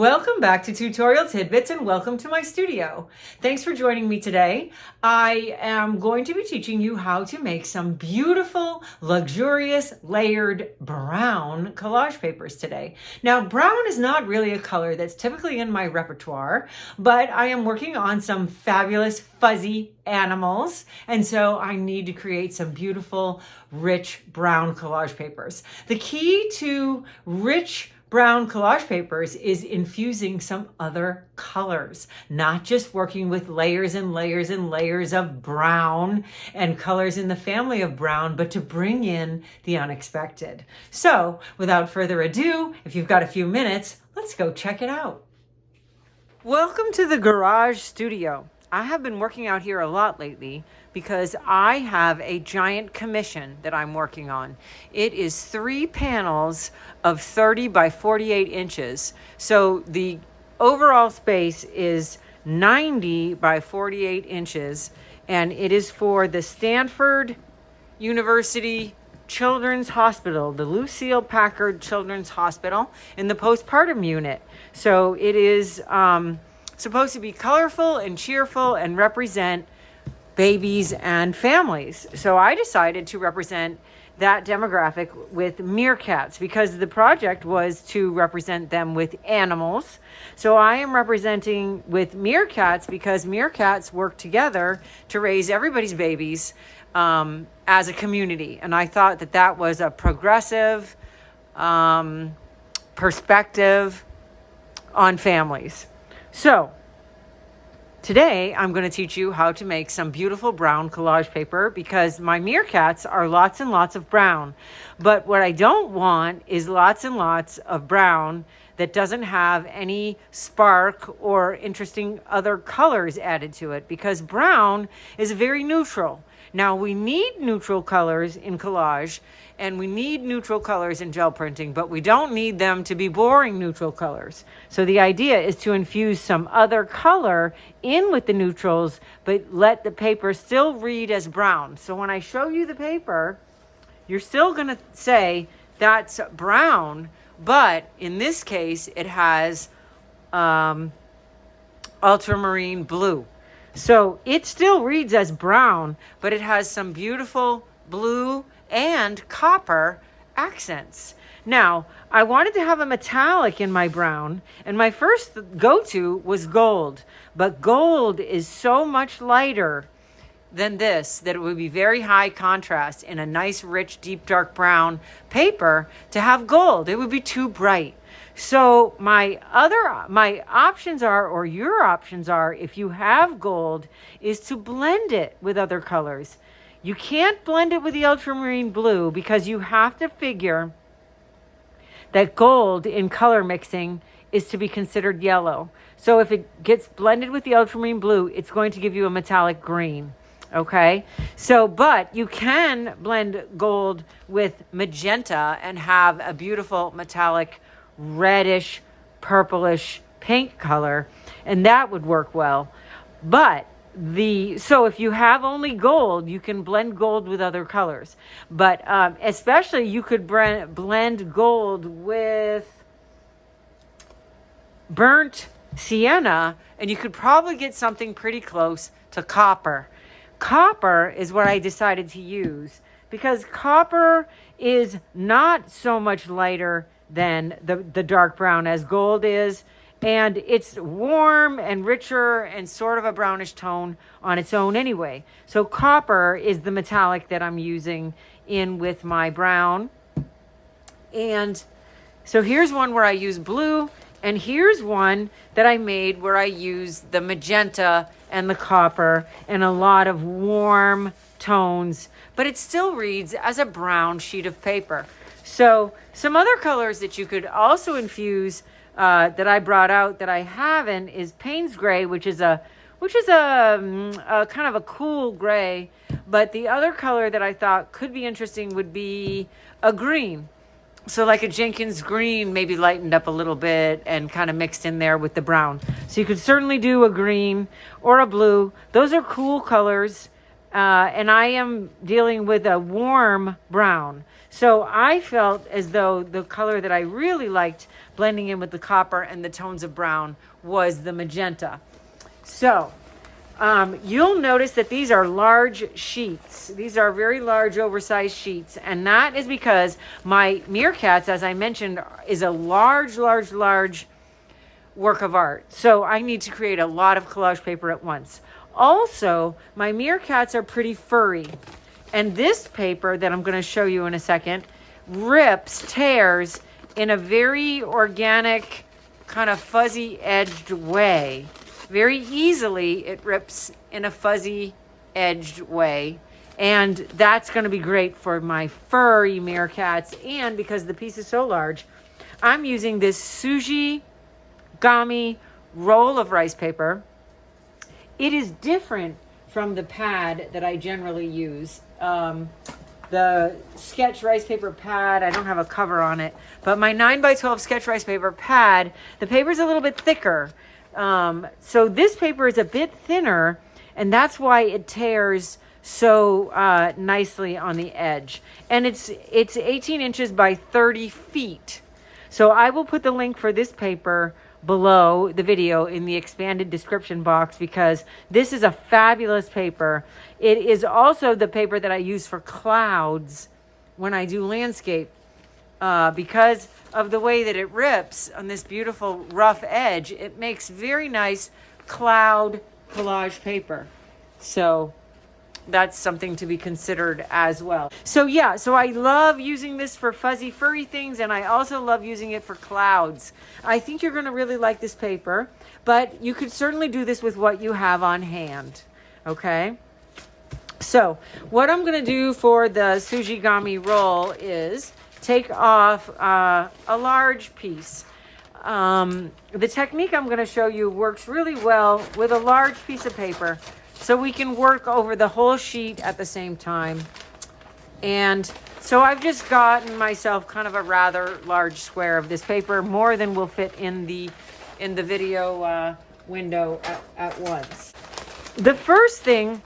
Welcome back to Tutorial Tidbits and welcome to my studio. Thanks for joining me today. I am going to be teaching you how to make some beautiful, luxurious, layered brown collage papers today. Now, brown is not really a color that's typically in my repertoire, but I am working on some fabulous fuzzy animals, and so I need to create some beautiful, rich brown collage papers. The key to rich brown collage papers is infusing some other colors, not just working with layers and layers and layers of brown and colors in the family of brown, but to bring in the unexpected. So without further ado, if you've got a few minutes, let's go check it out. Welcome to the garage studio. I have been working out here a lot lately because I have a giant commission that I'm working on. It is 3 panels of 30 by 48 inches. So the overall space is 90 by 48 inches, and it is for the Stanford University Children's Hospital, the Lucille Packard Children's Hospital, in the postpartum unit. So it is supposed to be colorful and cheerful and represent babies and families. So I decided to represent that demographic with meerkats because the project was to represent them with animals. So I am representing with meerkats because meerkats work together to raise everybody's babies as a community. And I thought that that was a progressive perspective on families. So today, I'm going to teach you how to make some beautiful brown collage paper because my meerkats are lots and lots of brown. But what I don't want is lots and lots of brown that doesn't have any spark or interesting other colors added to it because brown is very neutral. Now, we need neutral colors in collage and we need neutral colors in gel printing, but we don't need them to be boring neutral colors. So the idea is to infuse some other color in with the neutrals, but let the paper still read as brown. So when I show you the paper, you're still going to say that's brown, but in this case, it has ultramarine blue. So it still reads as brown, but it has some beautiful blue and copper accents. Now, I wanted to have a metallic in my brown, and my first go-to was gold. But gold is so much lighter than this that it would be very high contrast in a nice, rich, deep, dark brown paper to have gold. It would be too bright. So my options are, or your options are, if you have gold, is to blend it with other colors. You can't blend it with the ultramarine blue because you have to figure that gold in color mixing is to be considered yellow. So if it gets blended with the ultramarine blue, it's going to give you a metallic green. Okay, so but you can blend gold with magenta and have a beautiful metallic reddish, purplish, pink color, and that would work well. But so if you have only gold, you can blend gold with other colors. But especially you could blend gold with burnt sienna, and you could probably get something pretty close to copper. Copper is what I decided to use because copper is not so much lighter than the dark brown as gold is, and it's warm and richer and sort of a brownish tone on its own anyway. So copper is the metallic that I'm using in with my brown. And so here's one where I use blue, and here's one that I made where I use the magenta and the copper and a lot of warm tones, but it still reads as a brown sheet of paper. So some other colors that you could also infuse that I brought out that I haven't is Payne's gray, which is a kind of a cool gray. But the other color that I thought could be interesting would be a green. So like a Jenkins green, maybe lightened up a little bit and kind of mixed in there with the brown. So you could certainly do a green or a blue. Those are cool colors. and I am dealing with a warm brown. So I felt as though the color that I really liked blending in with the copper and the tones of brown was the magenta. So you'll notice that these are large sheets. These are very large, oversized sheets. And that is because my meerkats, as I mentioned, is a large work of art. So I need to create a lot of collage paper at once. Also, my meerkats are pretty furry. And this paper that I'm going to show you in a second tears in a very organic, kind of fuzzy edged way. Very easily it rips in a fuzzy edged way. And that's going to be great for my furry meerkats. And because the piece is so large, I'm using this Shuji Gami roll of rice paper. It is different from the pad that I generally use. The sketch rice paper pad, I don't have a cover on it, but my 9x12 sketch rice paper pad, the paper's a little bit thicker. So this paper is a bit thinner, and that's why it tears so nicely on the edge. And it's 18 inches by 30 feet. So I will put the link for this paper below the video in the expanded description box, because this is a fabulous paper. It is also the paper that I use for clouds when I do landscape, because of the way that it rips on this beautiful rough edge. It makes very nice cloud collage paper. So that's something to be considered as well. So yeah, so I love using this for fuzzy furry things, and I also love using it for clouds. I think you're going to really like this paper, but you could certainly do this with what you have on hand. Okay, so what I'm going to do for the Shuji Gami roll is take off a large piece. The technique I'm going to show you works really well with a large piece of paper, so we can work over the whole sheet at the same time. And so I've just gotten myself kind of a rather large square of this paper, more than will fit in the video window at once. The first thing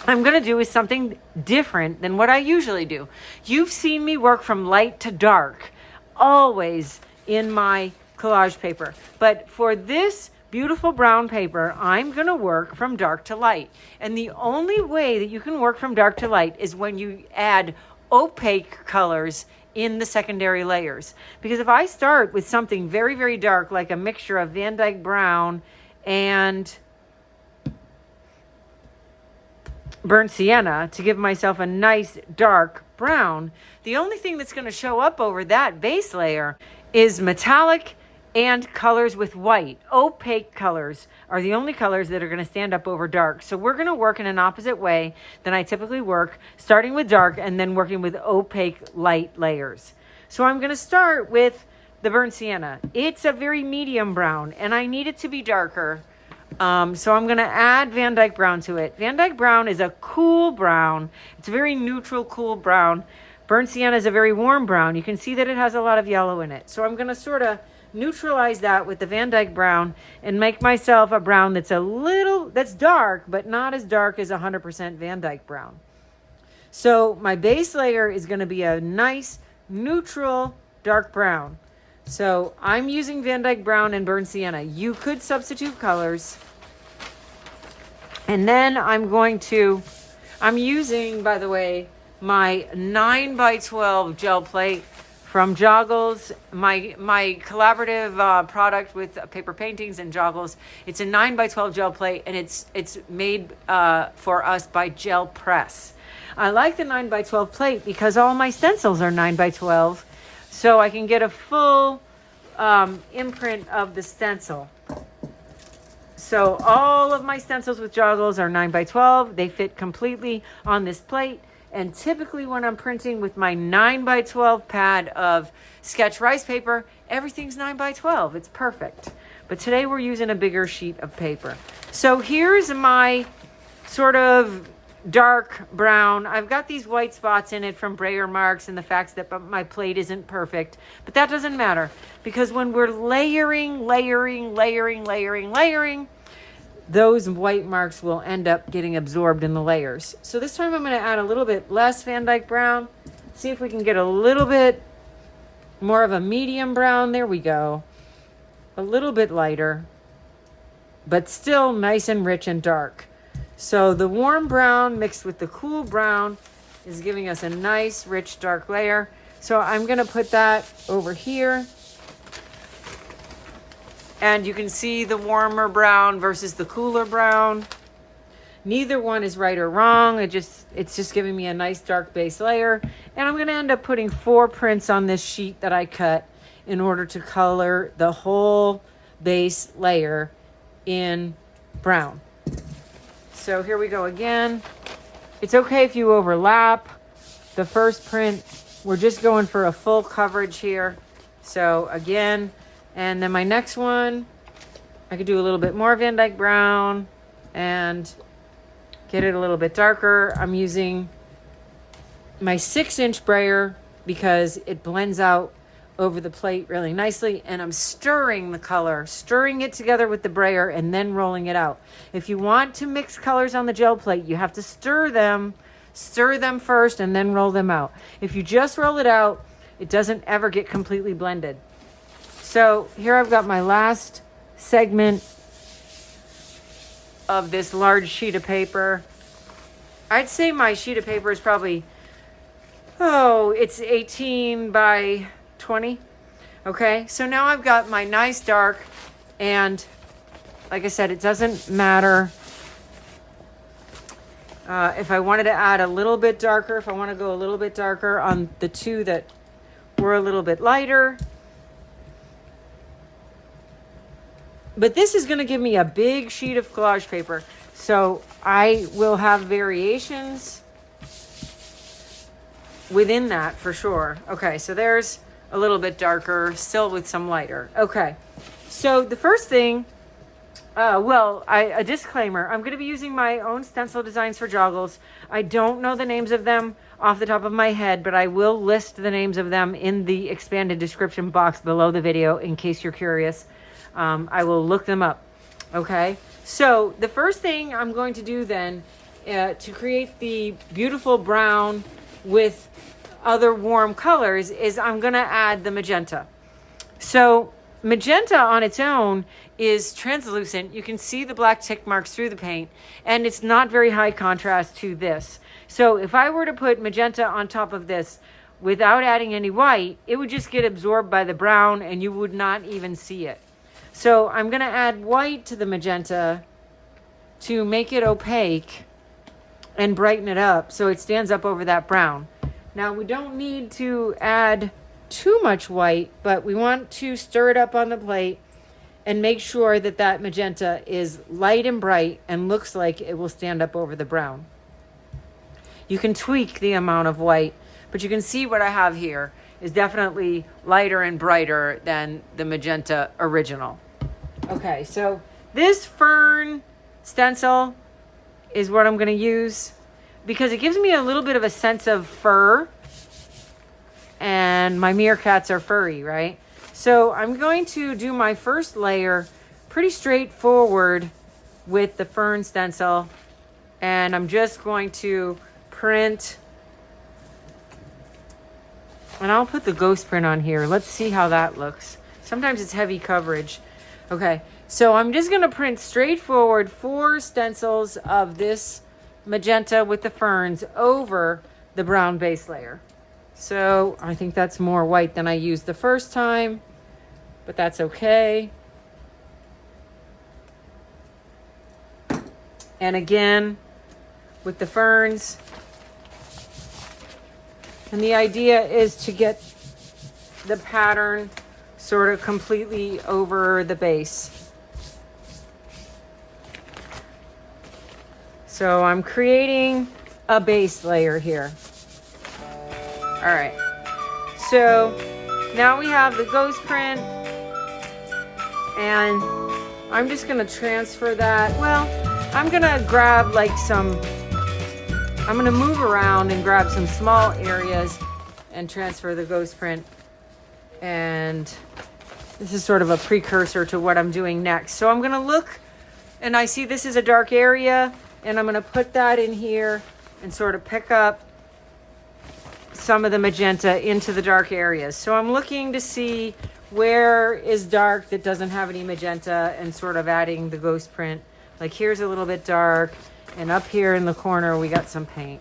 I'm going to do is something different than what I usually do. You've seen me work from light to dark, always in my collage paper. But for this beautiful brown paper, I'm going to work from dark to light. And the only way that you can work from dark to light is when you add opaque colors in the secondary layers. Because if I start with something very, very dark, like a mixture of Van Dyke brown and burnt sienna to give myself a nice dark brown, the only thing that's going to show up over that base layer is metallic and colors with white. Opaque colors are the only colors that are going to stand up over dark. So we're going to work in an opposite way than I typically work, starting with dark and then working with opaque light layers. So I'm going to start with the burnt sienna. It's a very medium brown, and I need it to be darker. So I'm going to add Van Dyke brown to it. Van Dyke brown is a cool brown. It's a very neutral, cool brown. Burnt sienna is a very warm brown. You can see that it has a lot of yellow in it. So I'm going to sort of neutralize that with the Van Dyke brown and make myself a brown that's dark, but not as dark as 100% Van Dyke brown. So my base layer is going to be a nice, neutral, dark brown. So I'm using Van Dyke brown and burnt sienna. You could substitute colors. And then I'm using, by the way, my 9x12 gel plate from Joggles, my collaborative product with paper paintings and Joggles. It's a 9x12 gel plate, and it's made for us by Gel Press. I like the 9x12 plate because all my stencils are 9x12, so I can get a full imprint of the stencil. So all of my stencils with Joggles are 9x12. They fit completely on this plate. And typically when I'm printing with my 9x12 pad of sketch rice paper, everything's 9x12. It's perfect. But today we're using a bigger sheet of paper. So here's my sort of dark brown. I've got these white spots in it from brayer marks and the fact that my plate isn't perfect. But that doesn't matter, because when we're layering, those white marks will end up getting absorbed in the layers. So this time I'm going to add a little bit less Van Dyke brown. See if we can get a little bit more of a medium brown. There we go. A little bit lighter, but still nice and rich and dark. So the warm brown mixed with the cool brown is giving us a nice, rich, dark layer. So I'm going to put that over here. And you can see the warmer brown versus the cooler brown. Neither one is right or wrong. It's just giving me a nice dark base layer. And I'm going to end up putting 4 prints on this sheet that I cut in order to color the whole base layer in brown. So here we go again. It's okay if you overlap the first print. We're just going for a full coverage here. So again, and then my next one, I could do a little bit more Van Dyke brown and get it a little bit darker. I'm using my 6-inch brayer because it blends out over the plate really nicely, and I'm stirring the color, stirring it together with the brayer and then rolling it out. If you want to mix colors on the gel plate, you have to stir them first and then roll them out. If you just roll it out, it doesn't ever get completely blended. So here I've got my last segment of this large sheet of paper. I'd say my sheet of paper is probably, it's 18 by 20. Okay, so now I've got my nice dark, and like I said, it doesn't matter if I wanted to add a little bit darker, if I want to go a little bit darker on the 2 that were a little bit lighter. But this is going to give me a big sheet of collage paper, so I will have variations within that for sure. Okay, so there's a little bit darker, still with some lighter. Okay, so the first thing, a disclaimer, I'm going to be using my own stencil designs for joggles. I don't know the names of them off the top of my head, but I will list the names of them in the expanded description box below the video in case you're curious. I will look them up. Okay, so the first thing I'm going to do then to create the beautiful brown with other warm colors is I'm going to add the magenta. So magenta on its own is translucent. You can see the black tick marks through the paint, and it's not very high contrast to this. So if I were to put magenta on top of this without adding any white, it would just get absorbed by the brown and you would not even see it. So I'm going to add white to the magenta to make it opaque and brighten it up so it stands up over that brown. Now we don't need to add too much white, but we want to stir it up on the plate and make sure that that magenta is light and bright and looks like it will stand up over the brown. You can tweak the amount of white, but you can see what I have here is definitely lighter and brighter than the magenta original. Okay, so this fern stencil is what I'm going to use because it gives me a little bit of a sense of fur, and my meerkats are furry, right? So I'm going to do my first layer pretty straightforward with the fern stencil, and I'm just going to print, and I'll put the ghost print on here. Let's see how that looks. Sometimes it's heavy coverage. Okay, so I'm just going to print straightforward 4 stencils of this magenta with the ferns over the brown base layer. So I think that's more white than I used the first time, but that's okay. And again, with the ferns. And the idea is to get the pattern sort of completely over the base. So I'm creating a base layer here. All right. So now we have the ghost print, and I'm just going to transfer that. Well, I'm going to grab I'm going to move around and grab some small areas and transfer the ghost print. And this is sort of a precursor to what I'm doing next. So I'm going to look And I see this is a dark area, and I'm going to put that in here and sort of pick up some of the magenta into the dark areas. So I'm looking to see where is dark that doesn't have any magenta and sort of adding the ghost print. Like here's a little bit dark, and up here in the corner we got some paint.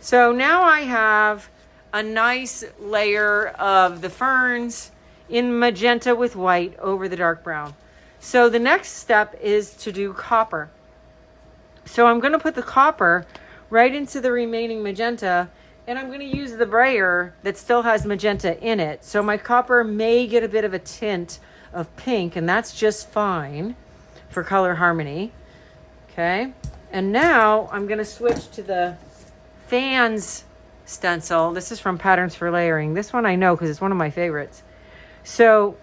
So now I have a nice layer of the ferns in magenta with white over the dark brown. So the next step is to do copper. So I'm going to put the copper right into the remaining magenta, and I'm going to use the brayer that still has magenta in it. So my copper may get a bit of a tint of pink, and that's just fine for color harmony. Okay. And now I'm going to switch to the fans stencil. This is from Patterns for Layering. This one I know because it's one of my favorites. So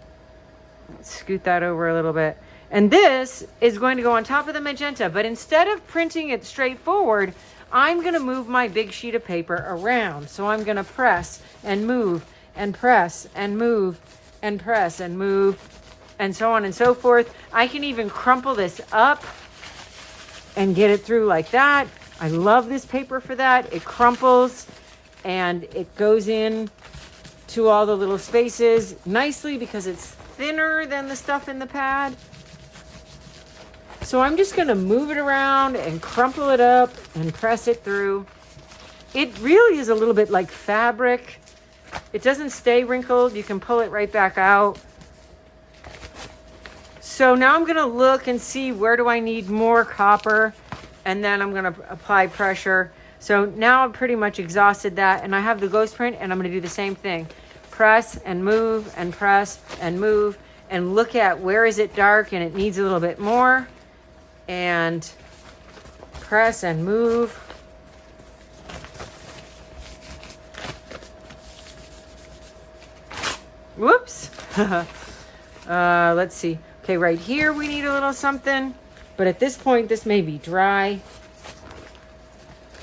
let's scoot that over a little bit. And this is going to go on top of the magenta, but instead of printing it straight forward, I'm going to move my big sheet of paper around. So I'm going to press and move and press and move and press and move and so on and so forth. I can even crumple this up and get it through like that. I love this paper for that. It crumples and it goes in to all the little spaces nicely because it's thinner than the stuff in the pad. So I'm just going to move it around and crumple it up and press it through. It really is a little bit like fabric. It doesn't stay wrinkled. You can pull it right back out. So now I'm going to look and see where do I need more copper, and then I'm going to apply pressure. So now I've pretty much exhausted that, and I have the ghost print, and I'm going to do the same thing. Press and move and press and move and look at where is it dark and it needs a little bit more, and press and move. Whoops. Let's see. Okay, right here we need a little something, but at this point this may be dry.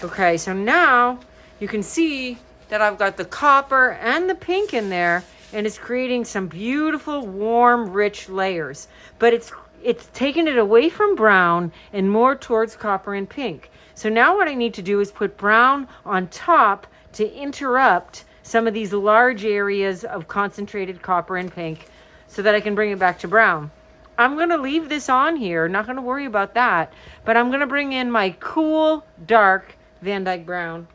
Okay, so now you can see that I've got the copper and the pink in there, and it's creating some beautiful, warm, rich layers. But it's taken it away from brown and more towards copper and pink. So now what I need to do is put brown on top to interrupt some of these large areas of concentrated copper and pink so that I can bring it back to brown. I'm going to leave this on here, not going to worry about that, but I'm going to bring in my cool, dark Van Dyke brown.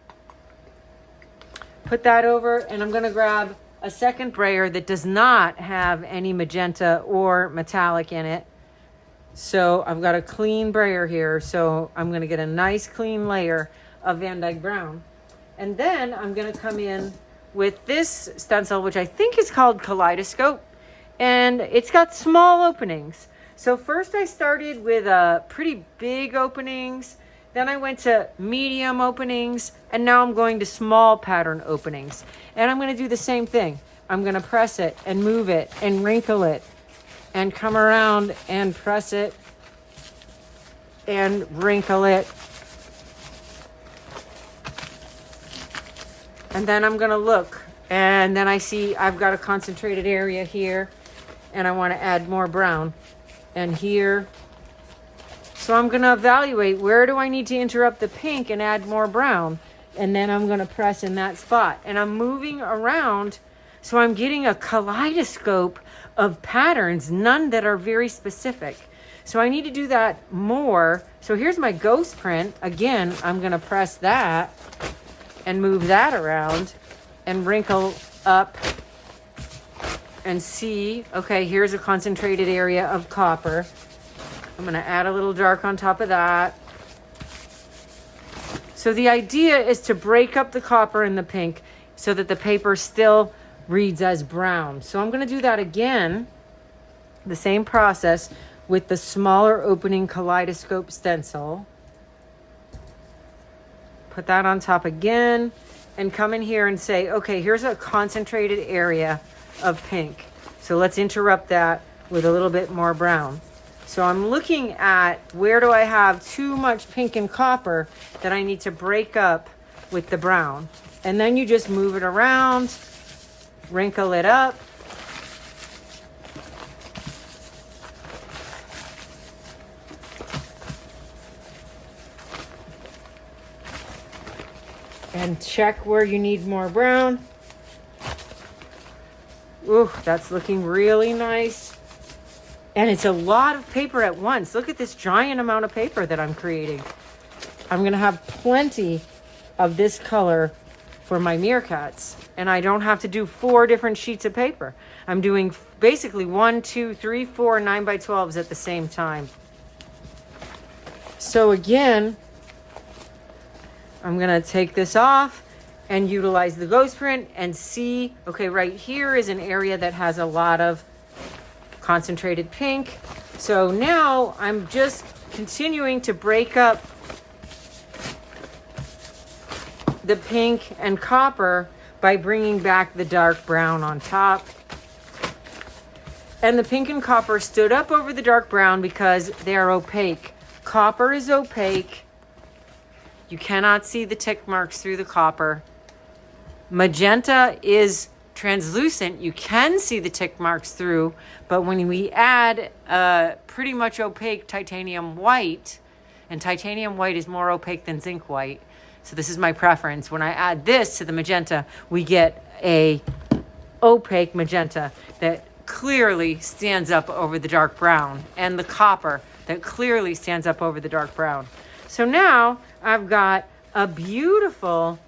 Put that over, and I'm going to grab a second brayer that does not have any magenta or metallic in it. So I've got a clean brayer here, so I'm going to get a nice clean layer of Van Dyke brown. And then I'm going to come in with this stencil, which I think is called Kaleidoscopr. And it's got small openings. So first I started with pretty big openings. Then I went to medium openings. And now I'm going to small pattern openings. And I'm going to do the same thing. I'm going to press it and move it and wrinkle it. And come around and press it. And wrinkle it. And then I'm going to look. And then I see I've got a concentrated area here. And I want to add more brown, and here. So I'm going to evaluate where do I need to interrupt the pink and add more brown, and then I'm going to press in that spot, and I'm moving around, so I'm getting a kaleidoscope of patterns, none that are very specific. So I need to do that more. So here's my ghost print. Again, I'm going to press that and move that around and wrinkle up. And see, okay, here's a concentrated area of copper. I'm going to add a little dark on top of that. So the idea is to break up the copper and the pink so that the paper still reads as brown. So I'm going to do that again, the same process with the smaller opening Kaleidoscopr stencil. Put that on top again and come in here and say, okay, here's a concentrated area of pink. So let's interrupt that with a little bit more brown. So I'm looking at where do I have too much pink and copper that I need to break up with the brown. And then you just move it around, wrinkle it up. and check where you need more brown. Ooh, that's looking really nice. And it's a lot of paper at once. Look at this giant amount of paper that I'm creating. I'm going to have plenty of this color for my meerkats. And I don't have to do 4 different sheets of paper. I'm doing basically 1, 2, 3, 4 9x12s at the same time. So again, I'm going to take this off and utilize the ghost print and see, okay, right here is an area that has a lot of concentrated pink. So now I'm just continuing to break up the pink and copper by bringing back the dark brown on top. And the pink and copper stood up over the dark brown because they're opaque. Copper is opaque. You cannot see the tick marks through the copper. Magenta is translucent. You can see the tick marks through, but when we add pretty much opaque titanium white, and titanium white is more opaque than zinc white, so this is my preference. When I add this to the magenta, we get a opaque magenta that clearly stands up over the dark brown, and the copper that clearly stands up over the dark brown. So now I've got a beautiful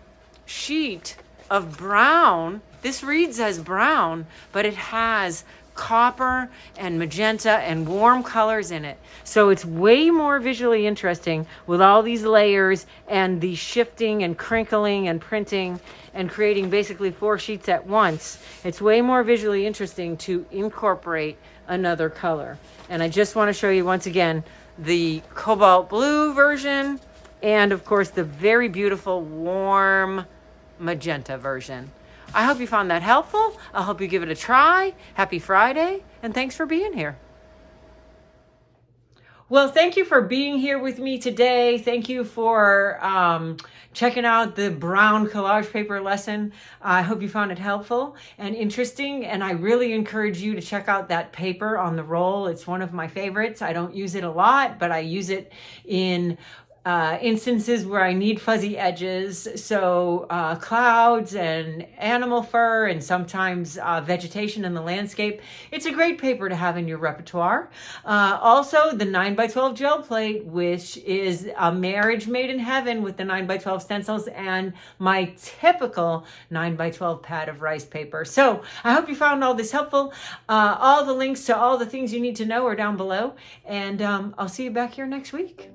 sheet of brown. This reads as brown, but it has copper and magenta and warm colors in it. So it's way more visually interesting with all these layers and the shifting and crinkling and printing and creating basically 4 sheets at once. It's way more visually interesting to incorporate another color. And I just want to show you once again the cobalt blue version and of course the very beautiful warm magenta version. I hope you found that helpful. I hope you give it a try. Happy Friday, and thanks for being here. Well, thank you for being here with me today. Thank you for checking out the brown collage paper lesson. I hope you found it helpful and interesting, and I really encourage you to check out that paper on the roll. It's one of my favorites. I don't use it a lot, but I use it in instances where I need fuzzy edges. So clouds and animal fur and sometimes vegetation in the landscape. It's a great paper to have in your repertoire. Also the 9x12 gel plate, which is a marriage made in heaven with the 9x12 stencils and my typical 9x12 pad of rice paper. So I hope you found all this helpful. All the links to all the things you need to know are down below, and I'll see you back here next week.